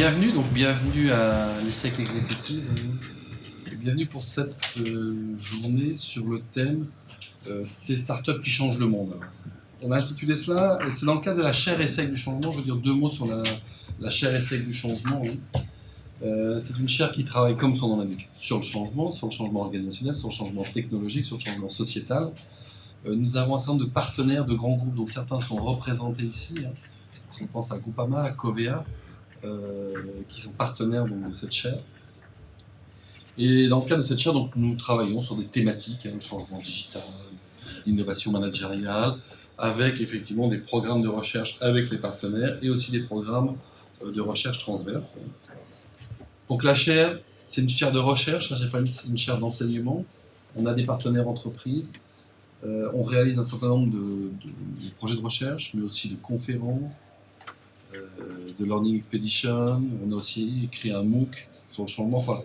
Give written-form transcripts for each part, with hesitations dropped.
bienvenue, bienvenue à l'ESSEC Exécutive et bienvenue pour cette journée sur le thème ces startups qui changent le monde. On a intitulé cela, et c'est dans le cadre de la chaire ESSEC du changement. Je veux dire deux mots sur la chaire ESSEC du changement. C'est une chaire qui travaille, comme son nom l'indique, sur le changement organisationnel, sur le changement technologique, sur le changement sociétal. Nous avons un certain nombre de partenaires, de grands groupes, dont certains sont représentés ici. On pense à Groupama, à Covea, qui sont partenaires donc, de cette chaire. Et dans le cadre de cette chaire, donc, nous travaillons sur des thématiques, le changement digital, l'innovation managériale, avec effectivement des programmes de recherche avec les partenaires et aussi des programmes de recherche transverse. Donc la chaire, c'est une chaire de recherche, c'est pas une chaire d'enseignement. On a des partenaires entreprises, on réalise un certain nombre de projets de recherche, mais aussi de conférences, de Learning Expedition. On a aussi écrit un MOOC sur le changement, enfin,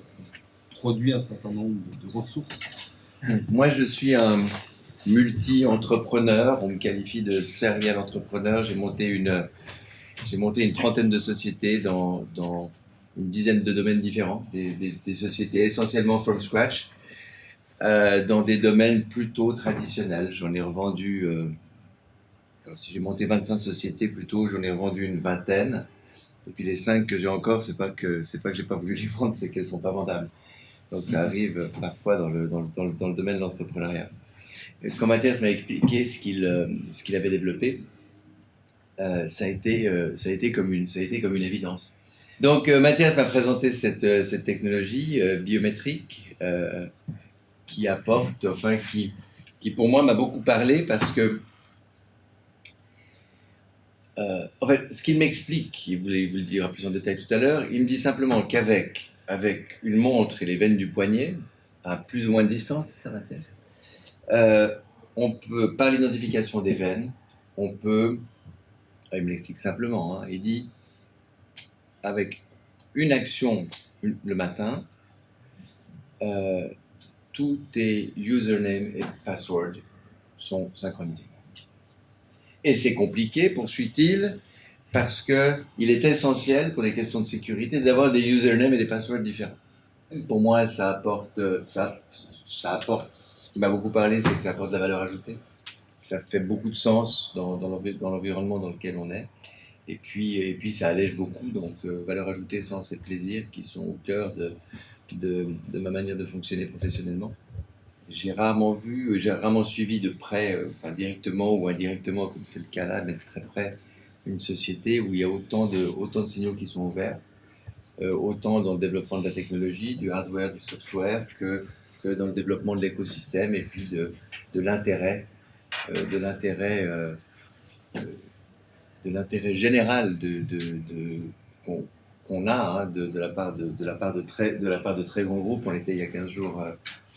produit un certain nombre de ressources. Moi, je suis un multi-entrepreneur. On me qualifie de serial entrepreneur. J'ai monté une trentaine de sociétés dans une dizaine de domaines différents, des sociétés essentiellement from scratch, dans des domaines plutôt traditionnels. J'en ai revendu, si j'ai monté 25 sociétés plutôt, j'en ai revendu une vingtaine. Et puis les 5 que j'ai encore, c'est pas que j'ai pas voulu les vendre, c'est qu'elles sont pas vendables. Donc ça arrive parfois dans le domaine de l'entrepreneuriat. Quand Mathias m'a expliqué ce qu'il avait développé, ça a été comme une évidence. Donc Mathias m'a présenté cette technologie biométrique qui apporte, qui pour moi m'a beaucoup parlé parce que en fait, ce qu'il m'explique, il vous le dira plus en détail tout à l'heure, il me dit simplement qu'avec une montre et les veines du poignet, à plus ou moins de distance, c'est ça Mathias, on peut, par l'identification des veines, il me l'explique simplement, il dit, avec une action le matin, tous tes username et password sont synchronisés. Et c'est compliqué, poursuit-il, parce qu'il est essentiel pour les questions de sécurité d'avoir des usernames et des passwords différents. Pour moi, ça apporte, ce qui m'a beaucoup parlé, c'est que ça apporte de la valeur ajoutée. Ça fait beaucoup de sens dans l'environnement dans lequel on est. Et puis ça allège beaucoup, donc valeur ajoutée, sens et plaisir qui sont au cœur de ma manière de fonctionner professionnellement. J'ai rarement suivi de près, directement ou indirectement, comme c'est le cas là, mais de très près, une société où il y a autant de signaux qui sont ouverts, autant dans le développement de la technologie, du hardware, du software, que dans le développement de l'écosystème et puis de l'intérêt général qu'on a de la part de très grands groupes. On était il y a 15 jours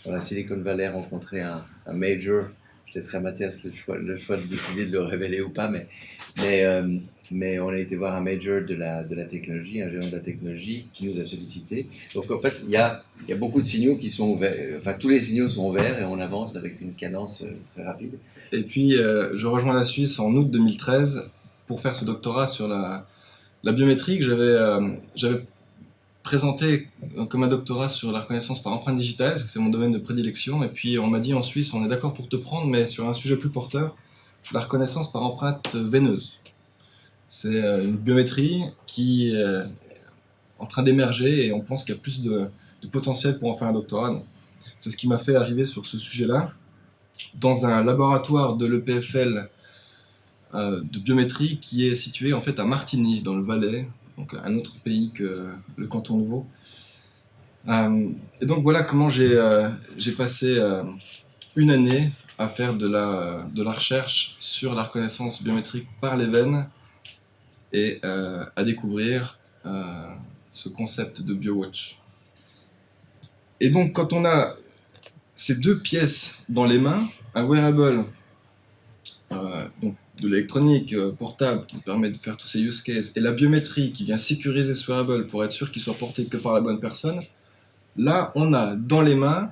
dans la Silicon Valley rencontrer un major. Je laisserai à Mathias le choix de décider de le révéler ou pas, mais on a été voir un major de la technologie, un géant de la technologie qui nous a sollicité. Donc en fait, il y a beaucoup de signaux qui sont ouverts, tous les signaux sont ouverts et on avance avec une cadence très rapide. Et puis je rejoins la Suisse en août 2013 pour faire ce doctorat sur la biométrique. J'avais présenté comme un doctorat sur la reconnaissance par empreinte digitale, parce que c'est mon domaine de prédilection, et puis on m'a dit en Suisse, on est d'accord pour te prendre, mais sur un sujet plus porteur, la reconnaissance par empreinte veineuse. C'est une biométrie qui est en train d'émerger, et on pense qu'il y a plus de potentiel pour en faire un doctorat. Donc, c'est ce qui m'a fait arriver sur ce sujet-là, dans un laboratoire de l'EPFL de biométrie qui est situé en fait à Martigny, dans le Valais, donc un autre pays que le canton de Vaud. Et donc voilà comment j'ai passé une année à faire de la recherche sur la reconnaissance biométrique par les veines et à découvrir ce concept de BioWatch. Et donc quand on a ces deux pièces dans les mains, un wearable, donc de l'électronique portable qui permet de faire tous ces use cases, et la biométrie qui vient sécuriser ce wearable pour être sûr qu'il soit porté que par la bonne personne, là on a dans les mains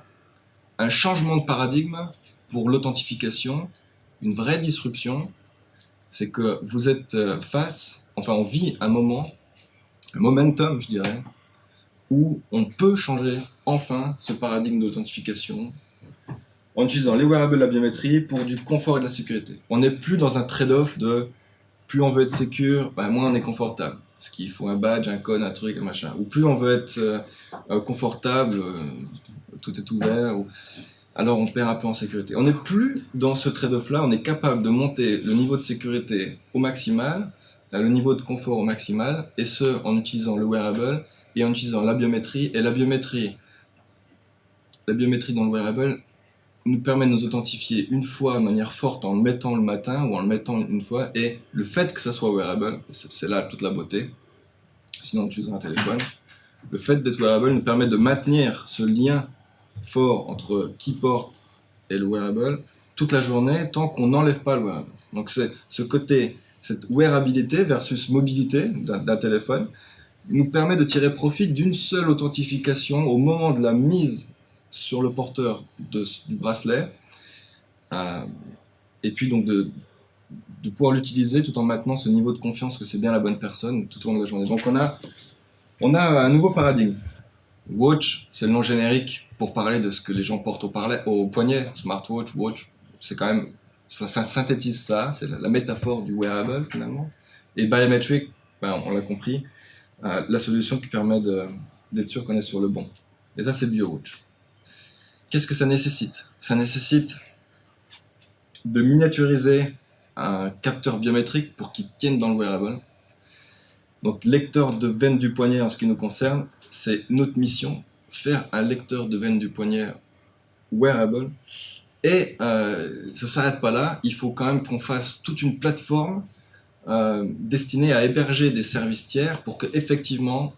un changement de paradigme pour l'authentification, une vraie disruption. C'est que vous êtes on vit un moment momentum, je dirais, où on peut changer enfin ce paradigme de l'authentification en utilisant les wearables, la biométrie pour du confort et de la sécurité. On n'est plus dans un trade-off de plus on veut être sécure, moins on est confortable. Parce qu'il faut un badge, un code, un truc, un machin. Ou plus on veut être confortable, tout est ouvert, alors on perd un peu en sécurité. On n'est plus dans ce trade-off-là, on est capable de monter le niveau de sécurité au maximal, le niveau de confort au maximal, et ce en utilisant le wearable et en utilisant la biométrie. Et la biométrie dans le wearable nous permet de nous authentifier une fois de manière forte en le mettant le matin ou en le mettant une fois, et le fait que ça soit wearable, c'est là toute la beauté, sinon on utilise un téléphone, le fait d'être wearable nous permet de maintenir ce lien fort entre qui porte et le wearable toute la journée tant qu'on n'enlève pas le wearable. Donc c'est ce côté, cette wearabilité versus mobilité d'un téléphone nous permet de tirer profit d'une seule authentification au moment de la mise sur le porteur du bracelet, et puis donc de pouvoir l'utiliser tout en maintenant ce niveau de confiance que c'est bien la bonne personne tout au long de la journée. Donc on a un nouveau paradigme. Watch, c'est le nom générique pour parler de ce que les gens portent au poignet. Smartwatch, watch, c'est quand même, ça synthétise ça, c'est la métaphore du wearable finalement. Et biometric, on l'a compris, la solution qui permet d'être sûr qu'on est sur le bon. Et ça, c'est BioWatch. Qu'est-ce que ça nécessite? Ça nécessite de miniaturiser un capteur biométrique pour qu'il tienne dans le wearable. Donc, lecteur de veine du poignet en ce qui nous concerne, c'est notre mission, faire un lecteur de veine du poignet wearable. Et ça ne s'arrête pas là, il faut quand même qu'on fasse toute une plateforme destinée à héberger des services tiers pour que effectivement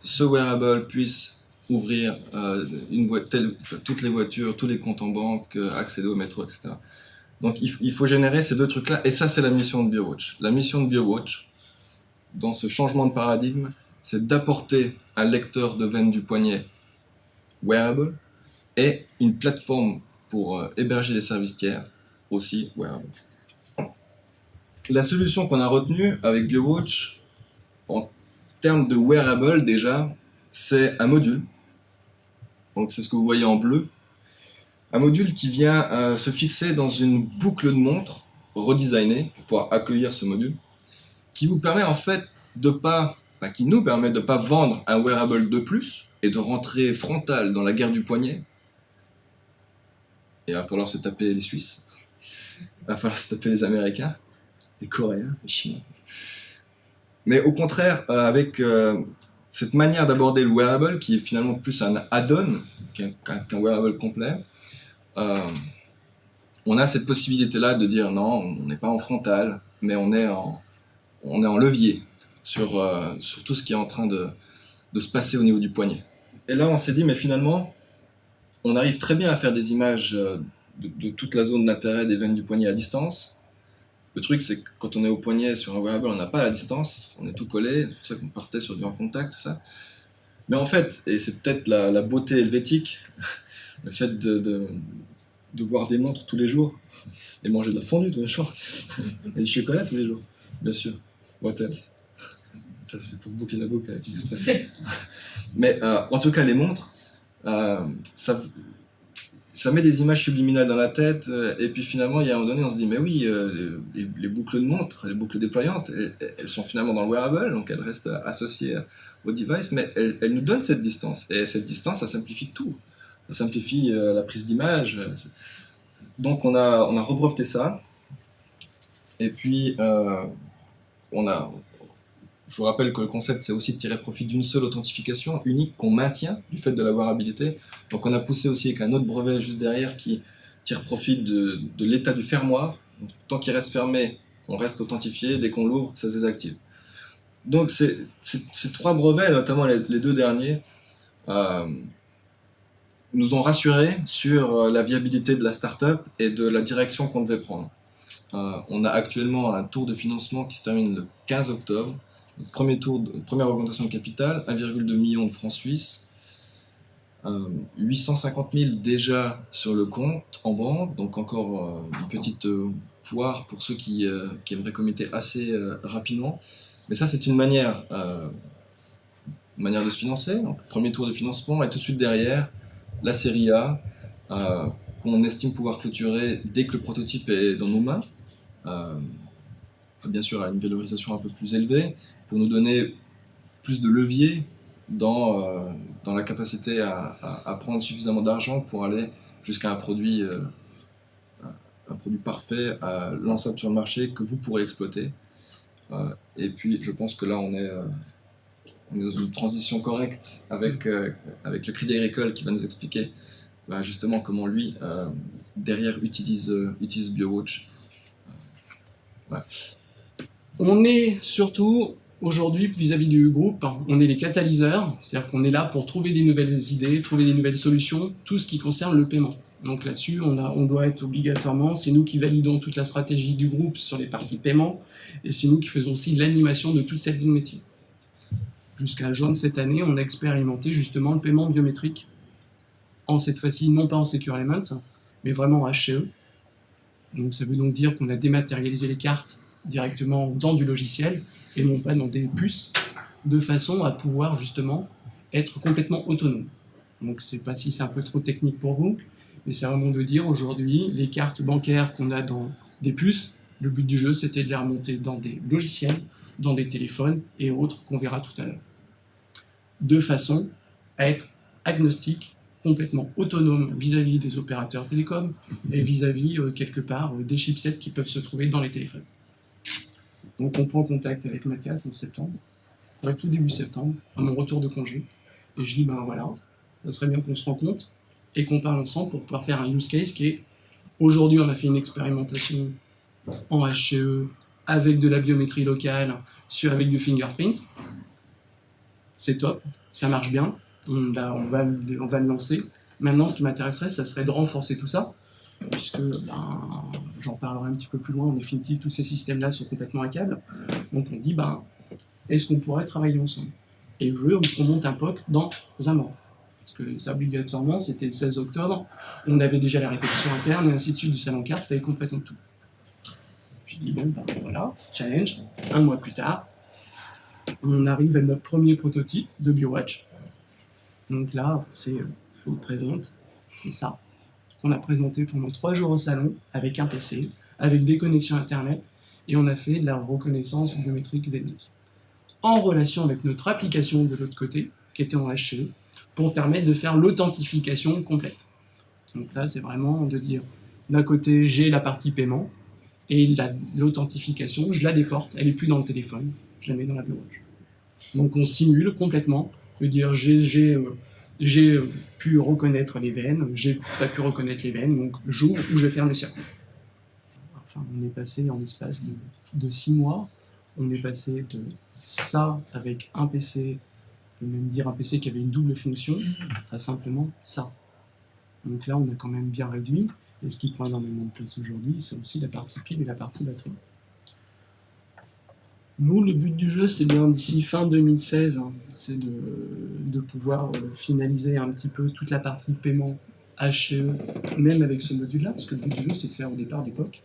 ce wearable puisse ouvrir toutes les voitures, tous les comptes en banque, accéder au métro, etc. Donc il faut générer ces deux trucs-là, et ça c'est la mission de BioWatch. La mission de BioWatch, dans ce changement de paradigme, c'est d'apporter un lecteur de veine du poignet wearable et une plateforme pour héberger des services tiers aussi wearable. La solution qu'on a retenue avec BioWatch, en termes de wearable déjà, c'est un module. Donc c'est ce que vous voyez en bleu. Un module qui vient se fixer dans une boucle de montre redesignée pour pouvoir accueillir ce module, qui vous permet en fait qui nous permet de ne pas vendre un wearable de plus et de rentrer frontal dans la guerre du poignet. Et il va falloir se taper les Suisses, il va falloir se taper les Américains, les Coréens, les Chinois. Mais au contraire, avec cette manière d'aborder le wearable, qui est finalement plus un add-on qu'un wearable complet, on a cette possibilité-là de dire non, on n'est pas en frontal, mais on est en levier sur tout ce qui est en train de se passer au niveau du poignet. Et là, on s'est dit, mais finalement, on arrive très bien à faire des images de toute la zone d'intérêt des veines du poignet à distance. Le truc, c'est que quand on est au poignet sur un wearable, on n'a pas la distance, on est tout collé, c'est pour ça qu'on partait sur du en contact, tout ça. Mais en fait, et c'est peut-être la beauté helvétique, le fait de voir des montres tous les jours, et manger de la fondue tous les jours, et du chocolat tous les jours, bien sûr. What else? Ça, c'est pour boucler la boucle avec l'expression. Mais en tout cas, les montres, ça met des images subliminales dans la tête, et puis finalement, il y a un moment donné, on se dit, mais oui, les boucles de montre, les boucles déployantes, elles sont finalement dans le wearable, donc elles restent associées au device, mais elles nous donnent cette distance, et cette distance, ça simplifie tout. Ça simplifie la prise d'image. Donc on a rebreveté ça, et puis je vous rappelle que le concept, c'est aussi de tirer profit d'une seule authentification unique qu'on maintient du fait de la wearabilité. Donc on a poussé aussi avec un autre brevet juste derrière qui tire profit de l'état du fermoir. Donc, tant qu'il reste fermé, on reste authentifié. Dès qu'on l'ouvre, ça se désactive. Donc ces trois brevets, notamment les deux derniers, nous ont rassurés sur la viabilité de la start-up et de la direction qu'on devait prendre. On a actuellement un tour de financement qui se termine le 15 octobre. Première augmentation de capital, 1,2 million de francs suisses, 850 000 déjà sur le compte en banque, donc encore une petite poire pour ceux qui aimeraient commettre assez rapidement. Mais ça, c'est une manière manière de se financer. Donc, premier tour de financement, et tout de suite derrière, la série A, qu'on estime pouvoir clôturer dès que le prototype est dans nos mains. Bien sûr, à une valorisation un peu plus élevée, pour nous donner plus de levier dans la capacité à prendre suffisamment d'argent pour aller jusqu'à un produit parfait, lançable sur le marché, que vous pourrez exploiter. Et puis, je pense que là, on est dans une transition correcte avec le Crédit Agricole qui va nous expliquer justement comment lui, derrière, utilise BioWatch. Ouais. On est surtout, aujourd'hui, vis-à-vis du groupe, on est les catalyseurs, c'est-à-dire qu'on est là pour trouver des nouvelles idées, trouver des nouvelles solutions, tout ce qui concerne le paiement. Donc là-dessus, on doit être obligatoirement, c'est nous qui validons toute la stratégie du groupe sur les parties paiement, et c'est nous qui faisons aussi l'animation de toute cette ligne métier. Jusqu'à juin de cette année, on a expérimenté justement le paiement biométrique, cette fois-ci non pas en Secure Element, mais vraiment en HCE. Donc ça veut donc dire qu'on a dématérialisé les cartes directement dans du logiciel, et non pas dans des puces, de façon à pouvoir justement être complètement autonome. Donc je ne sais pas si c'est un peu trop technique pour vous, mais c'est vraiment de dire aujourd'hui, les cartes bancaires qu'on a dans des puces, le but du jeu c'était de les remonter dans des logiciels, dans des téléphones et autres qu'on verra tout à l'heure. De façon à être agnostique, complètement autonome vis-à-vis des opérateurs télécoms et vis-à-vis quelque part des chipsets qui peuvent se trouver dans les téléphones. Donc on prend contact avec Mathias en septembre, tout début septembre, à mon retour de congé, et je dis ben voilà, ça serait bien qu'on se rencontre et qu'on parle ensemble pour pouvoir faire un use case qui est, aujourd'hui on a fait une expérimentation en HCE avec de la biométrie locale, avec du fingerprint, c'est top, ça marche bien, on va le lancer. Maintenant ce qui m'intéresserait, ça serait de renforcer tout ça, puisque j'en parlerai un petit peu plus loin, en définitive tous ces systèmes-là sont complètement à câble, donc on dit est-ce qu'on pourrait travailler ensemble? Et je veux qu'on monte un POC dans un mois. Parce que ça, obligatoirement, c'était le 16 octobre, on avait déjà la répétition interne et ainsi de suite du salon carte, il fallait qu'on présente tout. J'ai dit, voilà, challenge, un mois plus tard, on arrive à notre premier prototype de BioWatch. Donc là, je vous le présente, c'est ça. On a présenté pendant 3 jours au salon, avec un PC, avec des connexions Internet, et on a fait de la reconnaissance biométrique VNI. En relation avec notre application de l'autre côté, qui était en HCE, pour permettre de faire l'authentification complète. Donc là, c'est vraiment de dire, d'un côté, j'ai la partie paiement, et l'authentification, je la déporte, elle n'est plus dans le téléphone, je la mets dans la BioWatch. Donc on simule complètement, de dire, j'ai pu reconnaître les veines, j'ai pas pu reconnaître les veines, donc j'ouvre ou je ferme le circuit. Enfin, on est passé en l'espace de 6 mois, on est passé de ça avec un PC, on peut même dire un PC qui avait une double fonction, à simplement ça. Donc là, on a quand même bien réduit, et ce qui prend énormément de place aujourd'hui, c'est aussi la partie pile et la partie batterie. Nous, le but du jeu, c'est bien d'ici fin 2016, c'est de pouvoir finaliser un petit peu toute la partie paiement HCE, même avec ce module-là, parce que le but du jeu, c'est de faire au départ des POC,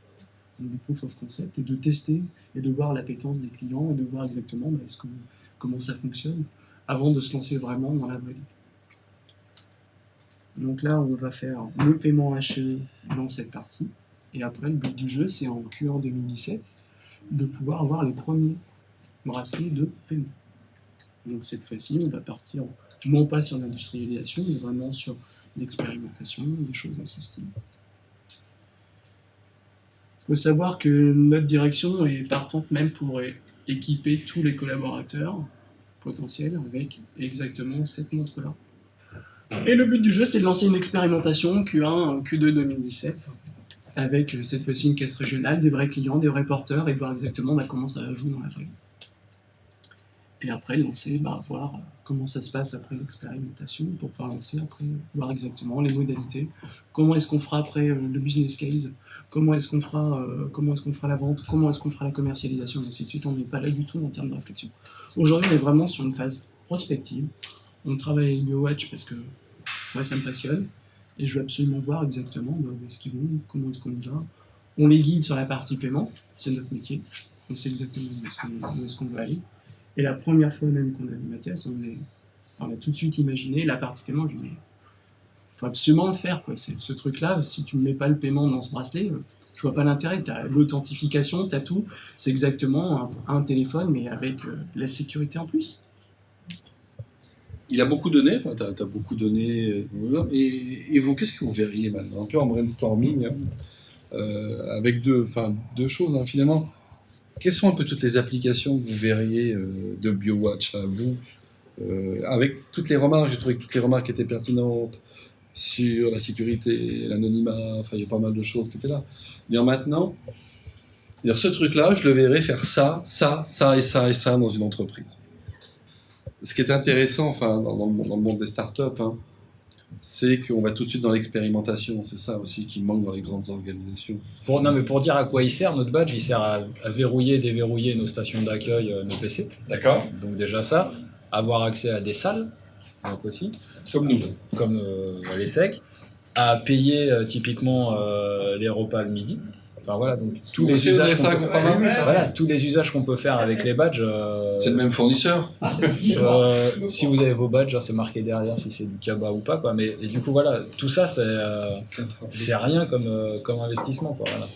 donc des proof of concept, et de tester, et de voir l'appétence des clients, et de voir exactement comment ça fonctionne, avant de se lancer vraiment dans la vraie vie. Donc là, on va faire le paiement HCE dans cette partie, et après, le but du jeu, c'est en Q1 2017, de pouvoir avoir les premiers bracelets de paiement. Donc cette fois-ci, on va partir non pas sur l'industrialisation, mais vraiment sur l'expérimentation, des choses dans ce style. Il faut savoir que notre direction est partante même pour équiper tous les collaborateurs potentiels avec exactement cette montre-là. Et le but du jeu, c'est de lancer une expérimentation Q1, Q2 2017, avec cette fois-ci une caisse régionale, des vrais clients, des vrais porteurs, et voir exactement comment ça joue dans la vraie vie. Et après, lancer, voir comment ça se passe après l'expérimentation, pour pouvoir lancer après, voir exactement les modalités, comment est-ce qu'on fera après le business case, comment est-ce qu'on fera la vente, comment est-ce qu'on fera la commercialisation, et ainsi de suite. On n'est pas là du tout en termes de réflexion. Aujourd'hui, on est vraiment sur une phase prospective. On travaille avec BioWatch parce que moi, ça me passionne, et je veux absolument voir exactement où est-ce qu'ils vont, comment est-ce qu'on y va. On les guide sur la partie paiement, c'est notre métier, on sait exactement où est-ce qu'on veut aller. Et la première fois même qu'on a vu Mathias, On a tout de suite imaginé, là particulièrement, je dis, mais faut absolument le faire, quoi. Ce truc-là, si tu ne mets pas le paiement dans ce bracelet, je vois pas l'intérêt. Tu as l'authentification, tu as tout. C'est exactement un téléphone, mais avec la sécurité en plus. Il a beaucoup donné, tu as beaucoup donné. Et vous, qu'est-ce que vous verriez maintenant? Un peu en brainstorming, avec deux choses, hein, finalement. Quelles sont un peu toutes les applications que vous verriez de BioWatch à vous, avec toutes les remarques? J'ai trouvé que toutes les remarques étaient pertinentes sur la sécurité, l'anonymat, enfin il y a pas mal de choses qui étaient là. Mais maintenant, ce truc-là, je le verrais faire ça et ça dans une entreprise. Ce qui est intéressant, enfin, dans le monde des startups, hein, c'est qu'on va tout de suite dans l'expérimentation. C'est ça aussi qui manque dans les grandes organisations. Pour dire à quoi il sert, notre badge, il sert à verrouiller, déverrouiller nos stations d'accueil, nos PC. D'accord. Donc déjà ça, avoir accès à des salles, donc aussi. Comme nous. Comme les SEC, à payer typiquement les repas le midi. Enfin voilà, donc tous les usages qu'on peut faire avec les badges. C'est le même fournisseur. Si vous avez vos badges, c'est marqué derrière si c'est du Kaba ou pas, quoi. Mais et du coup voilà, tout ça c'est rien comme investissement, quoi. Voilà,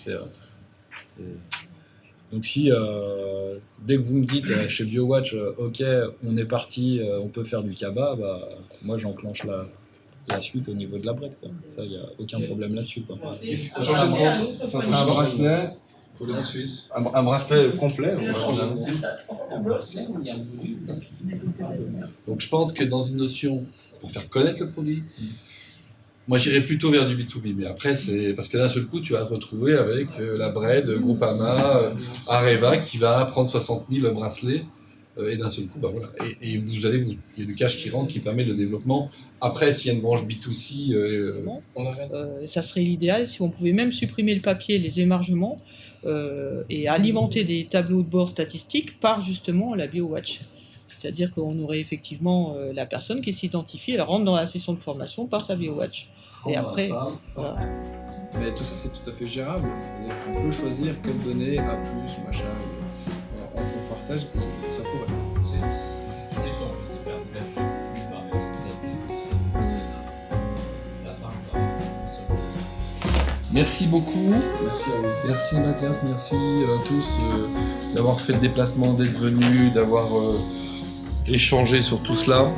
donc si dès que vous me dites chez BioWatch, ok, on est parti, on peut faire du Kaba, bah moi j'enclenche la suite au niveau de la brette, quoi. Ça, il n'y a aucun problème là-dessus, quoi. Ça sera un bracelet suisse. Un bracelet complet. Donc je pense que dans une notion, pour faire connaître le produit, moi j'irais plutôt vers du B2B, mais après c'est parce que d'un seul coup tu vas te retrouver avec la Bred, Groupama, Areva qui va prendre 60 000 bracelets et d'un seul coup, bah voilà. Et il y a du cash qui rentre qui permet le développement. Après, s'il y a une branche B2C, ça serait l'idéal si on pouvait même supprimer le papier, les émargements et alimenter des tableaux de bord statistiques par justement la BioWatch. C'est-à-dire qu'on aurait effectivement la personne qui s'identifie, elle rentre dans la session de formation par sa BioWatch. Et après, voilà. Mais tout ça, c'est tout à fait gérable. On peut choisir quelles données A+, machin. On partage et ça pourrait. C'est juste une question, parce que faire de l'herbe plus par est-ce que vous avez aussi la part merci beaucoup. Merci à vous. Merci Mathias, merci à tous d'avoir fait le déplacement, d'être venus, d'avoir échangé sur tout cela.